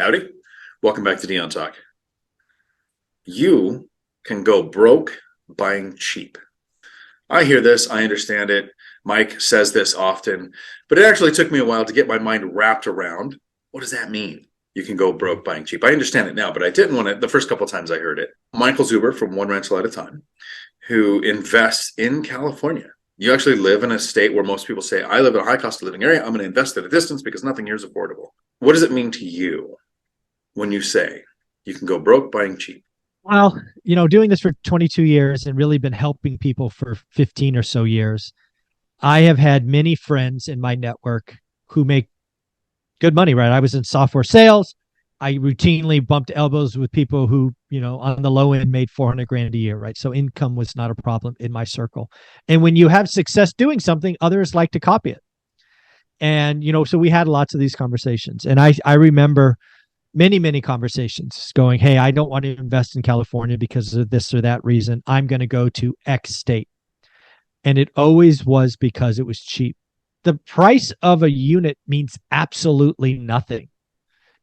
Howdy. Welcome back to Dion Talk. You can go broke buying cheap. I hear this. I understand it. Mike says this often, but it actually took me a while to get my mind wrapped around. What does that mean? You can go broke buying cheap. I understand it now, but I didn't want it the first couple of times I heard it. Michael Zuber from One Rental at a Time, who invests in California. You actually live in a state where most people say, I live in a high cost of living area. I'm going to invest at a distance because nothing here is affordable. What does it mean to you when you say you can go broke buying cheap? Well, doing this for 22 years and really been helping people for 15 or so years, I have had many friends in my network who make good money, right? I was in software sales. I routinely bumped elbows with people who, on the low end made 400 grand a year, right? So income was not a problem in my circle. And when you have success doing something, others like to copy it. And, so we had lots of these conversations. And I remember many conversations going, hey, I don't want to invest in California because of this or that reason. I'm going to go to X state. And it always was because it was cheap. The price of a unit means absolutely nothing.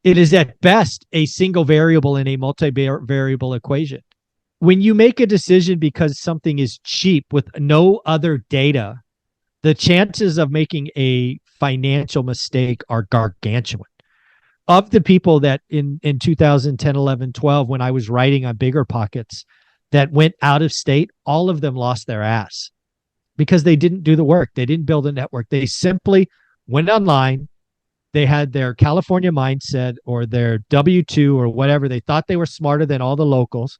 It is at best a single variable in a multi-variable equation. When you make a decision because something is cheap with no other data, the chances of making a financial mistake are gargantuan. Of the people that in 2010, 11, 12, when I was writing on BiggerPockets that went out of state, all of them lost their ass because they didn't do the work. They didn't build a network. They simply went online. They had their California mindset or their W-2 or whatever. They thought they were smarter than all the locals.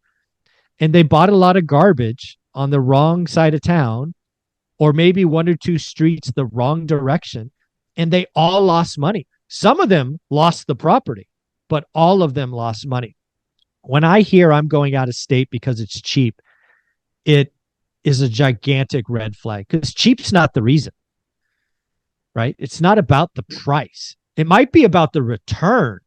And they bought a lot of garbage on the wrong side of town or maybe one or two streets the wrong direction. And they all lost money. Some of them lost the property, but all of them lost money. When I hear I'm going out of state because it's cheap, it is a gigantic red flag because cheap's not the reason, right? It's not about the price. It might be about the return,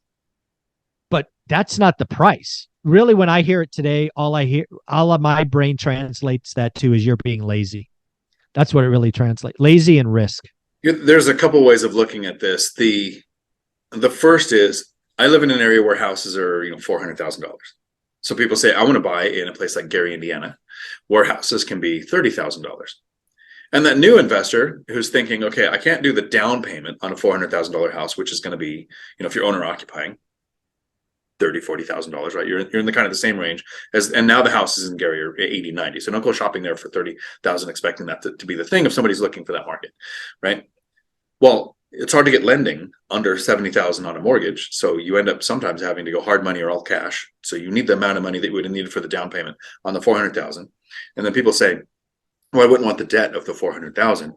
but that's not the price. Really, when I hear it today, all of my brain translates that to is you're being lazy. That's what it really translates. Lazy and risk. There's a couple ways of looking at this. The first is I live in an area where houses are, $400,000. So people say, I want to buy in a place like Gary, Indiana, where houses can be $30,000. And that new investor who's thinking, okay, I can't do the down payment on a $400,000 house, which is going to be, if you're owner occupying, $30,000, $40,000, right? You're in the kind of the same range and now the houses in Gary are 80, 90. So don't go shopping there for 30,000, expecting that to be the thing if somebody's looking for that market, right? Well, it's hard to get lending under 70,000 on a mortgage. So you end up sometimes having to go hard money or all cash. So you need the amount of money that you would have needed for the down payment on the 400,000. And then people say, well, I wouldn't want the debt of the 400,000.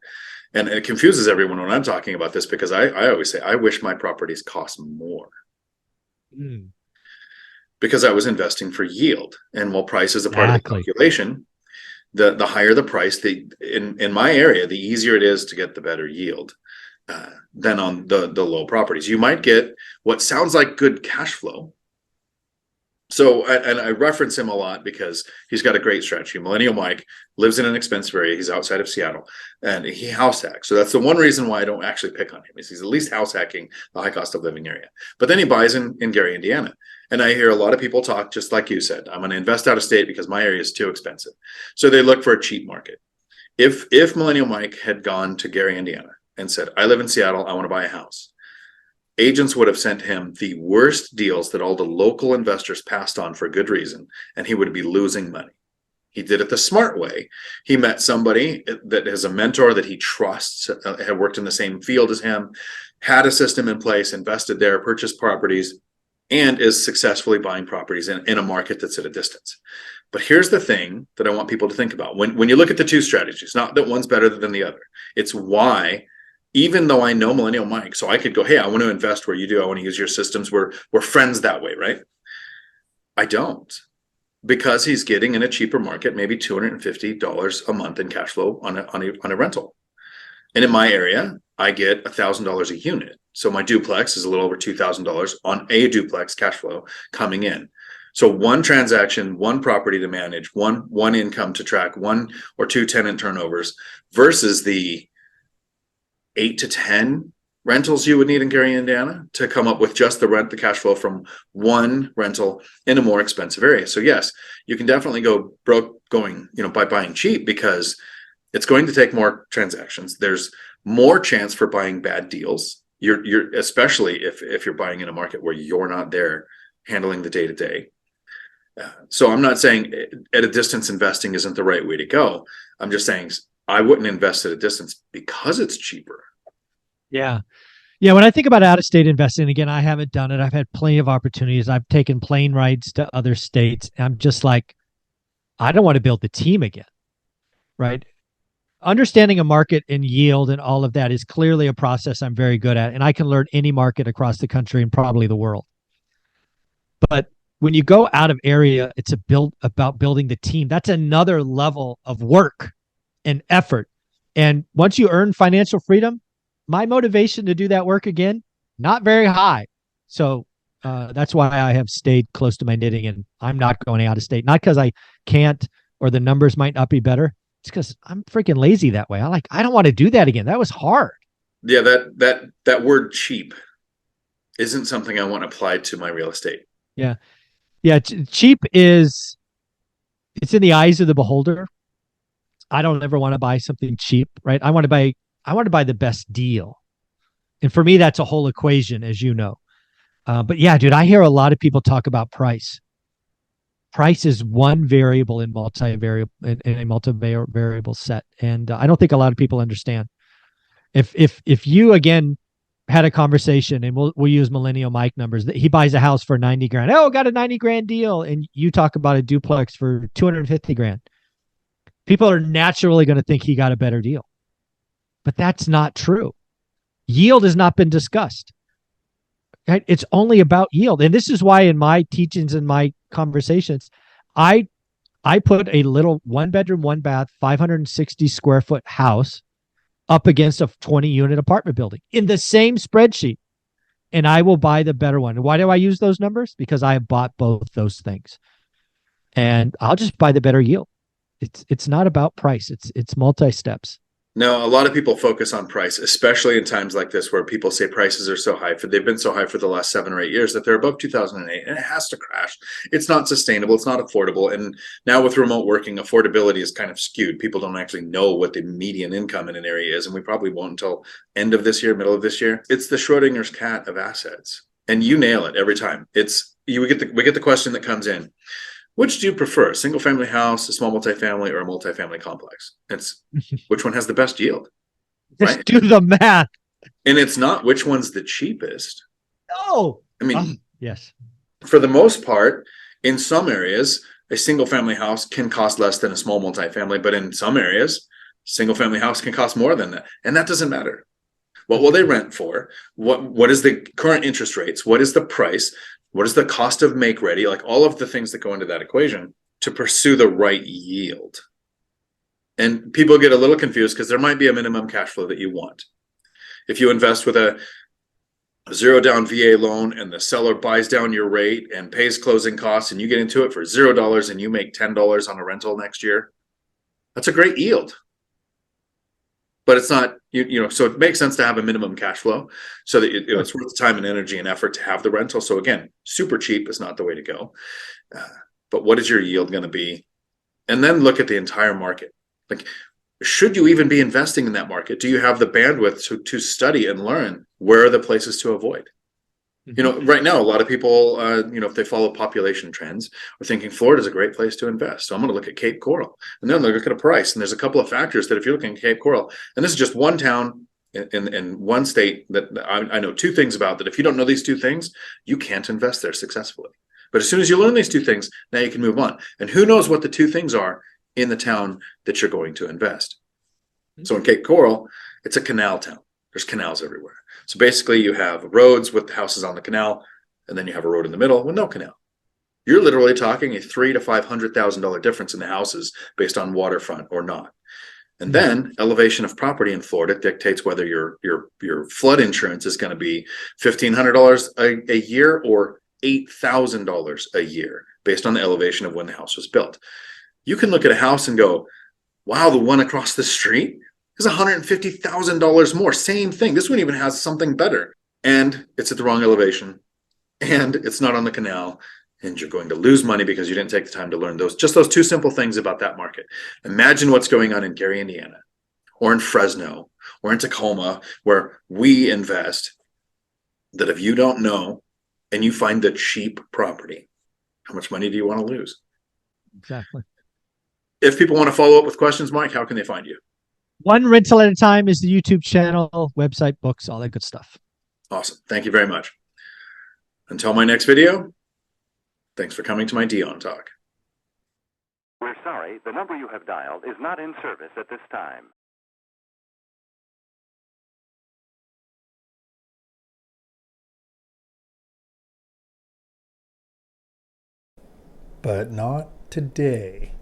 And it confuses everyone when I'm talking about this because I always say, I wish my properties cost more. Because I was investing for yield. And while price is a part of the calculation, the higher the price, in my area, the easier it is to get the better yield than on the low properties. You might get what sounds like good cash flow. So, and I reference him a lot because he's got a great strategy. Millennial Mike lives in an expensive area. He's outside of Seattle and he house hacks. So that's the one reason why I don't actually pick on him is he's at least house hacking the high cost of living area. But then he buys in Gary, Indiana. And I hear a lot of people talk, just like you said, I'm going to invest out of state because my area is too expensive. So they look for a cheap market. If Millennial Mike had gone to Gary, Indiana and said, I live in Seattle, I want to buy a house, agents would have sent him the worst deals that all the local investors passed on for good reason, and he would be losing money. He did it the smart way. He met somebody that is a mentor that he trusts, had worked in the same field as him, had a system in place, invested there, purchased properties, and is successfully buying properties in a market that's at a distance. But here's the thing that I want people to think about. When you look at the two strategies, not that one's better than the other, it's why, even though I know Millennial Mike, so I could go, hey, I want to invest where you do. I want to use your systems. We're friends that way, right? I don't, because he's getting in a cheaper market, maybe $250 a month in cash flow on a rental. And in my area, I get $1,000 a unit. So my duplex is a little over $2,000 on a duplex cash flow coming in. So one transaction, one property to manage, one income to track, one or two tenant turnovers versus the 8 to 10 rentals you would need in Gary, Indiana to come up with just the cash flow from one rental in a more expensive area. So yes, you can definitely go broke going, by buying cheap, because it's going to take more transactions. There's more chance for buying bad deals. You're especially if you're buying in a market where you're not there handling the day to day. So I'm not saying at a distance investing isn't the right way to go. I'm just saying I wouldn't invest at a distance because it's cheaper. Yeah. Yeah. When I think about out of state investing, again, I haven't done it. I've had plenty of opportunities. I've taken plane rides to other states. I'm just like, I don't want to build the team again. Right. Understanding a market and yield and all of that is clearly a process I'm very good at. And I can learn any market across the country and probably the world. But when you go out of area, it's about building the team. That's another level of work and effort. And once you earn financial freedom, my motivation to do that work again, not very high. So that's why I have stayed close to my knitting, and I'm not going out of state. Not because I can't or the numbers might not be better. It's because I'm freaking lazy that way. I don't want to do that again. That was hard. Yeah, that word cheap isn't something I want applied to my real estate. Yeah. Yeah. Cheap it's in the eyes of the beholder. I don't ever want to buy something cheap, right? I want to buy the best deal. And for me, that's a whole equation, as you know. But yeah, dude, I hear a lot of people talk about price. Price is one variable in a multi-variable set. And I don't think a lot of people understand. If you again had a conversation, and we'll use Millennial Mike numbers, that he buys a house for 90 grand. Oh, got a 90 grand deal. And you talk about a duplex for 250 grand. People are naturally going to think he got a better deal. But that's not true. Yield has not been discussed. Right? It's only about yield. And this is why in my teachings and my conversations, I put a little 1-bedroom, 1-bath, 560 square foot house up against a 20-unit apartment building in the same spreadsheet. And I will buy the better one. Why do I use those numbers? Because I have bought both those things. And I'll just buy the better yield. It's not about price. It's multi-steps. No, a lot of people focus on price, especially in times like this where people say prices are so high. They've been so high for the last 7 or 8 years that they're above 2008, and it has to crash. It's not sustainable. It's not affordable. And now with remote working, affordability is kind of skewed. People don't actually know what the median income in an area is, and we probably won't until end of this year, middle of this year. It's the Schrodinger's cat of assets, and you nail it every time. We get the question that comes in. Which do you prefer, a single family house, a small multifamily, or a multifamily complex? It's which one has the best yield, right? Just do the math. And it's not which one's the cheapest. No. I mean, yes. For the most part, in some areas, a single family house can cost less than a small multifamily, but in some areas, single family house can cost more than that. And that doesn't matter. What will they rent for? What is the current interest rates? What is the price? What is the cost of make ready? Like all of the things that go into that equation to pursue the right yield. And people get a little confused because there might be a minimum cash flow that you want. If you invest with a zero down VA loan and the seller buys down your rate and pays closing costs and you get into it for $0 and you make $10 on a rental next year, that's a great yield. But it's not, so it makes sense to have a minimum cash flow so that it's worth the time and energy and effort to have the rental. So again, super cheap is not the way to go. But what is your yield going to be? And then look at the entire market. Like, should you even be investing in that market? Do you have the bandwidth to study and learn where are the places to avoid? Right now, a lot of people, if they follow population trends, are thinking Florida is a great place to invest. So I'm going to look at Cape Coral, and then they'll look at a price. And there's a couple of factors that if you're looking at Cape Coral, and this is just one town in one state that I know two things about, that if you don't know these two things, you can't invest there successfully. But as soon as you learn these two things, now you can move on. And who knows what the two things are in the town that you're going to invest. So in Cape Coral, it's a canal town. There's canals everywhere. So basically you have roads with houses on the canal, and then you have a road in the middle with no canal. You're literally talking a $300,000 to $500,000 difference in the houses based on waterfront or not. And then elevation of property in Florida dictates whether your flood insurance is going to be $1,500 a year or $8,000 a year based on the elevation of when the house was built. You can look at a house and go, wow, the one across the street, is $150,000 more. Same thing. This one even has something better. And it's at the wrong elevation. And it's not on the canal. And you're going to lose money because you didn't take the time to learn those two simple things about that market. Imagine what's going on in Gary, Indiana, or in Fresno, or in Tacoma, where we invest, that if you don't know and you find the cheap property, how much money do you want to lose? Exactly. If people want to follow up with questions, Mike, how can they find you? One rental at a time is the YouTube channel, website, books, all that good stuff. Awesome. Thank you very much. Until my next video, thanks for coming to my Dion Talk. We're sorry, the number you have dialed is not in service at this time. But not today.